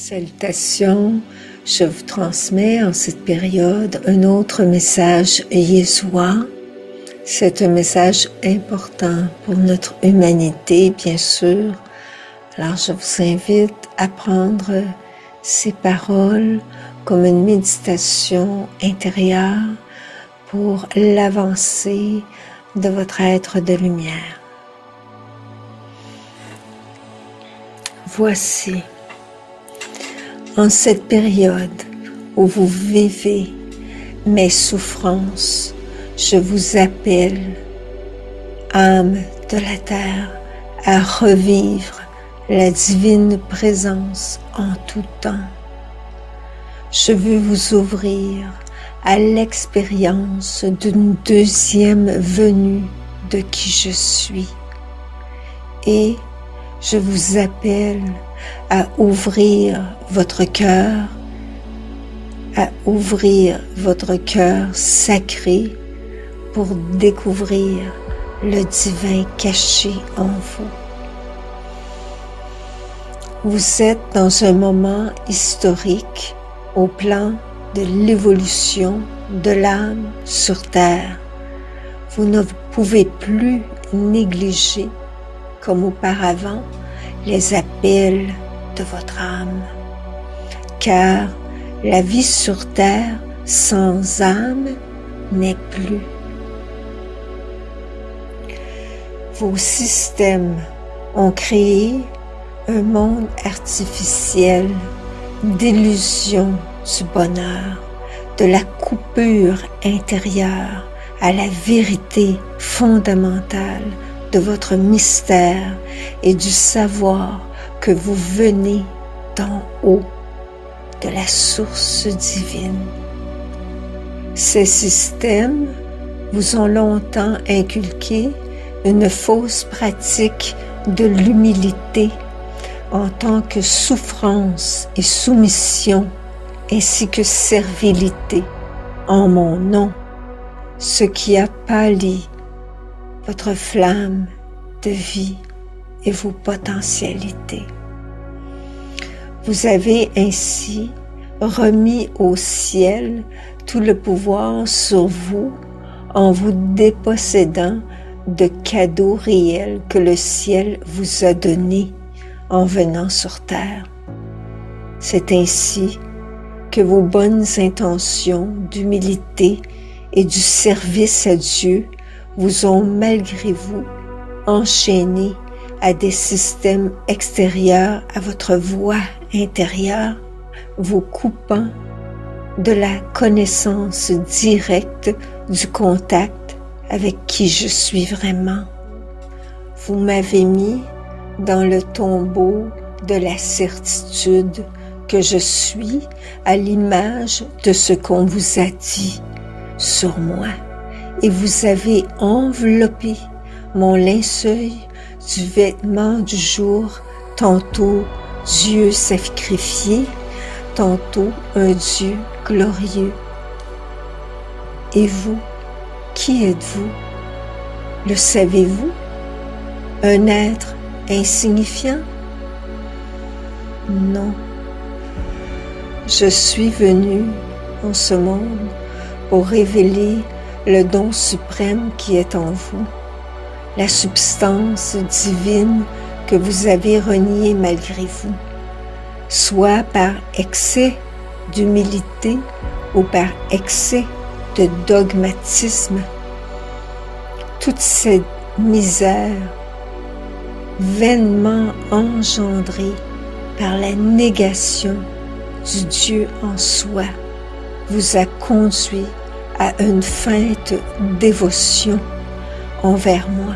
Salutations, je vous transmets en cette période un autre message Yeshua. C'est un message important pour notre humanité, bien sûr. Alors je vous invite à prendre ces paroles comme une méditation intérieure pour l'avancée de votre être de lumière. Voici. En cette période où vous vivez mes souffrances, je vous appelle, âme de la terre, à revivre la divine présence en tout temps. Je veux vous ouvrir à l'expérience d'une deuxième venue de qui je suis. Et je vous appelle à ouvrir votre cœur, sacré pour découvrir le divin caché en vous. Vous êtes dans un moment historique au plan de l'évolution de l'âme sur terre. Vous ne pouvez plus négliger, comme auparavant, les appels de votre âme, car la vie sur terre sans âme n'est plus. Vos systèmes ont créé un monde artificiel d'illusion du bonheur, de la coupure intérieure à la vérité fondamentale de votre mystère et du savoir que vous venez d'en haut, de la source divine. Ces systèmes vous ont longtemps inculqué une fausse pratique de l'humilité en tant que souffrance et soumission, ainsi que servilité en mon nom, ce qui a pâli votre flamme de vie et vos potentialités. Vous avez ainsi remis au ciel tout le pouvoir sur vous en vous dépossédant de cadeaux réels que le ciel vous a donnés en venant sur terre. C'est ainsi que vos bonnes intentions d'humilité et du service à Dieu vous ont malgré vous enchaîné à des systèmes extérieurs à votre voix intérieure, vous coupant de la connaissance directe du contact avec qui je suis vraiment. Vous m'avez mis dans le tombeau de la certitude que je suis à l'image de ce qu'on vous a dit sur moi. Et vous avez enveloppé mon linceul du vêtement du jour, tantôt Dieu sacrifié, tantôt un Dieu glorieux. Et vous, qui êtes-vous? Le savez-vous? Un être insignifiant? Non. Je suis venu en ce monde pour révéler le don suprême qui est en vous, la substance divine que vous avez reniée malgré vous, soit par excès d'humilité ou par excès de dogmatisme. Toute cette misère vainement engendrée par la négation du Dieu en soi vous a conduit à une feinte dévotion envers moi,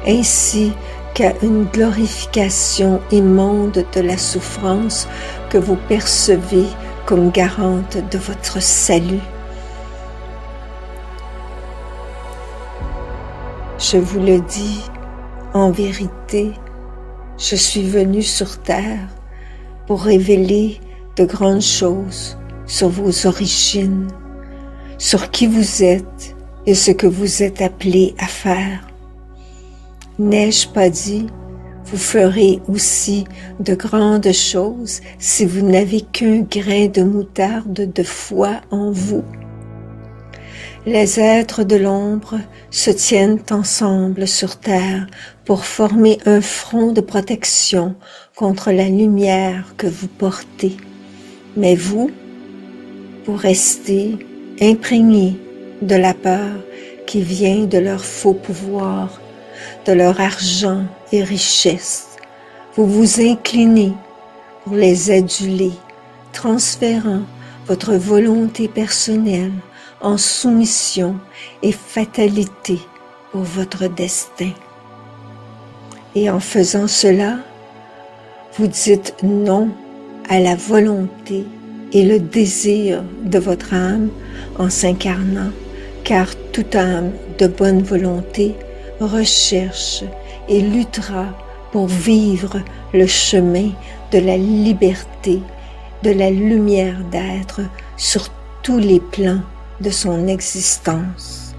ainsi qu'à une glorification immonde de la souffrance que vous percevez comme garante de votre salut. Je vous le dis, en vérité, je suis venu sur terre pour révéler de grandes choses sur vos origines, sur qui vous êtes et ce que vous êtes appelé à faire. N'ai-je pas dit, Vous ferez aussi de grandes choses si vous n'avez qu'un grain de moutarde de foi en vous. Les êtres de l'ombre se tiennent ensemble sur terre pour former un front de protection contre la lumière que vous portez. Mais vous restez imprégnés de la peur qui vient de leur faux pouvoir, de leur argent et richesse. Vous vous inclinez pour les aduler, transférant votre volonté personnelle en soumission et fatalité pour votre destin. Et en faisant cela, vous dites non à la volonté et le désir de votre âme en s'incarnant, car toute âme de bonne volonté recherche et luttera pour vivre le chemin de la liberté, de la lumière d'être sur tous les plans de son existence.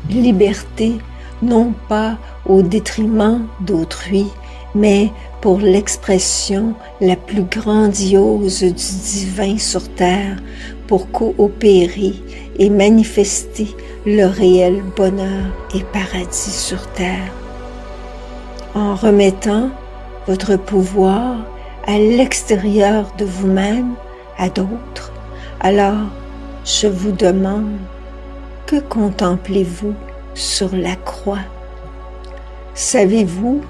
Liberté non pas au détriment d'autrui, mais pour l'expression la plus grandiose du divin sur terre, pour coopérer et manifester le réel bonheur et paradis sur terre. En remettant votre pouvoir à l'extérieur de vous-même, à d'autres, alors je vous demande, que contemplez-vous sur la croix? Savez-vous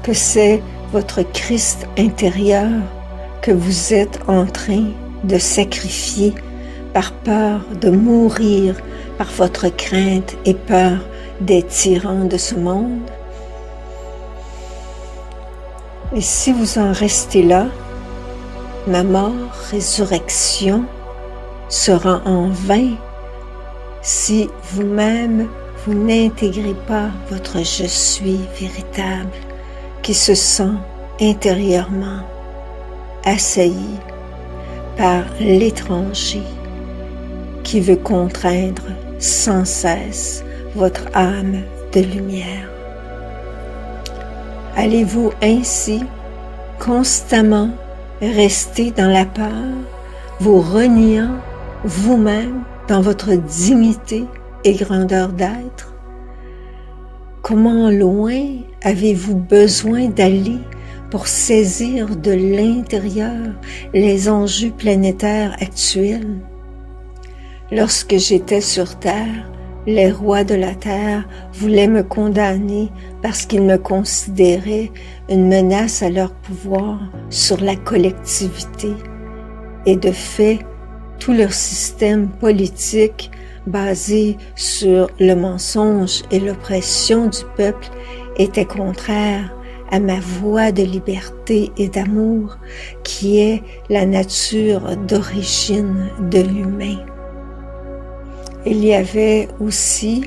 que c'est votre Christ intérieur que vous êtes en train de sacrifier par peur de mourir, par votre crainte et peur des tyrans de ce monde? Et si vous en restez là, ma mort, résurrection, sera en vain si vous-même vous n'intégrez pas votre je suis véritable qui se sent intérieurement assailli par l'étranger qui veut contraindre sans cesse votre âme de lumière. Allez-vous ainsi constamment rester dans la peur, vous reniant vous-même dans votre dignité et grandeur d'être? Comment loin avez-vous besoin d'aller pour saisir de l'intérieur les enjeux planétaires actuels? Lorsque j'étais sur Terre, les rois de la Terre voulaient me condamner parce qu'ils me considéraient une menace à leur pouvoir sur la collectivité. Et de fait, tout leur système politique basé sur le mensonge et l'oppression du peuple était contraire à ma voie de liberté et d'amour qui est la nature d'origine de l'humain. Il y avait aussi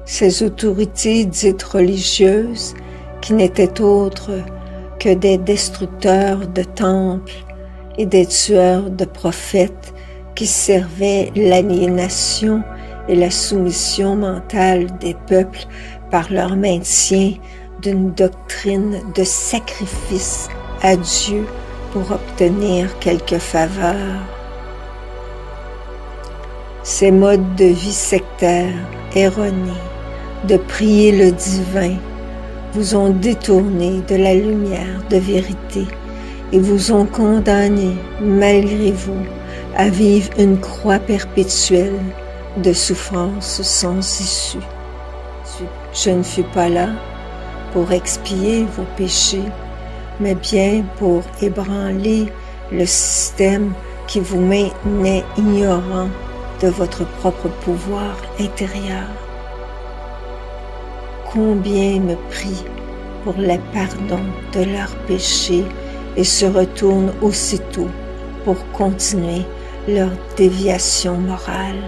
ces autorités dites religieuses qui n'étaient autres que des destructeurs de temples et des tueurs de prophètes qui servaient l'aliénation et la soumission mentale des peuples par leur maintien d'une doctrine de sacrifice à Dieu pour obtenir quelques faveurs. Ces modes de vie sectaires, erronés, de prier le divin, vous ont détourné de la lumière de vérité et vous ont condamné, malgré vous, à vivre une croix perpétuelle de souffrance sans issue. Je ne fus pas là pour expier vos péchés, mais bien pour ébranler le système qui vous maintenait ignorant de votre propre pouvoir intérieur. Combien me prient pour le pardon de leurs péchés et se retournent aussitôt pour continuer leur déviation morale.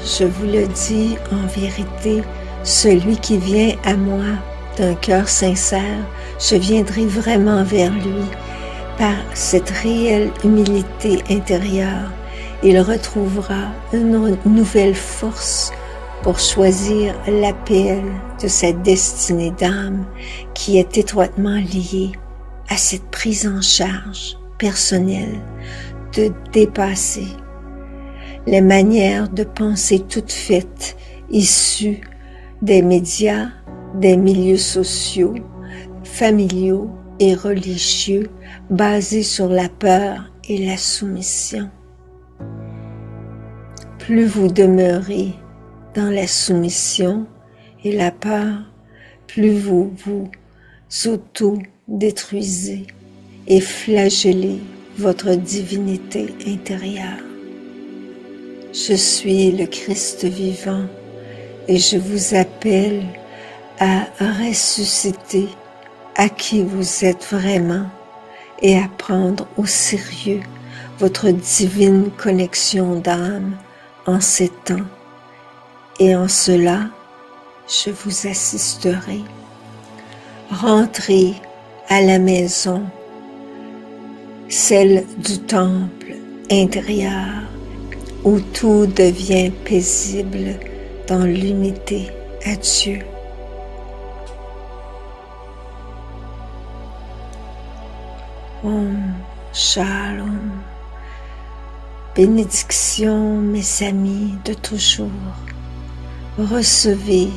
Je vous le dis en vérité, celui qui vient à moi d'un cœur sincère, je viendrai vraiment vers lui par cette réelle humilité intérieure. Il retrouvera une nouvelle force pour choisir l'appel de cette destinée d'âme qui est étroitement liée à cette prise en charge personnelle de dépasser les manières de penser toutes faites issues des médias, des milieux sociaux, familiaux et religieux basés sur la peur et la soumission. Plus vous demeurez dans la soumission et la peur, plus vous vous auto-détruisez et flagellez votre divinité intérieure. Je suis le Christ vivant et je vous appelle à ressusciter à qui vous êtes vraiment et à prendre au sérieux votre divine connexion d'âme en ces temps. Et en cela, je vous assisterai. Rentrez à la maison, celle du temple intérieur, où tout devient paisible dans l'unité à Dieu. Om Shalom. Bénédiction, mes amis de toujours. Recevez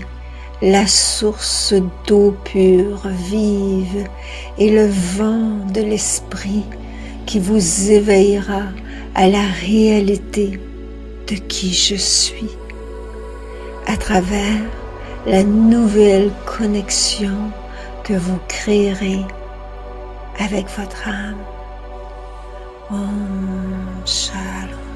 la source d'eau pure, vive et le vent de l'esprit qui vous éveillera à la réalité de qui je suis à travers la nouvelle connexion que vous créerez avec votre âme. Om Shalom.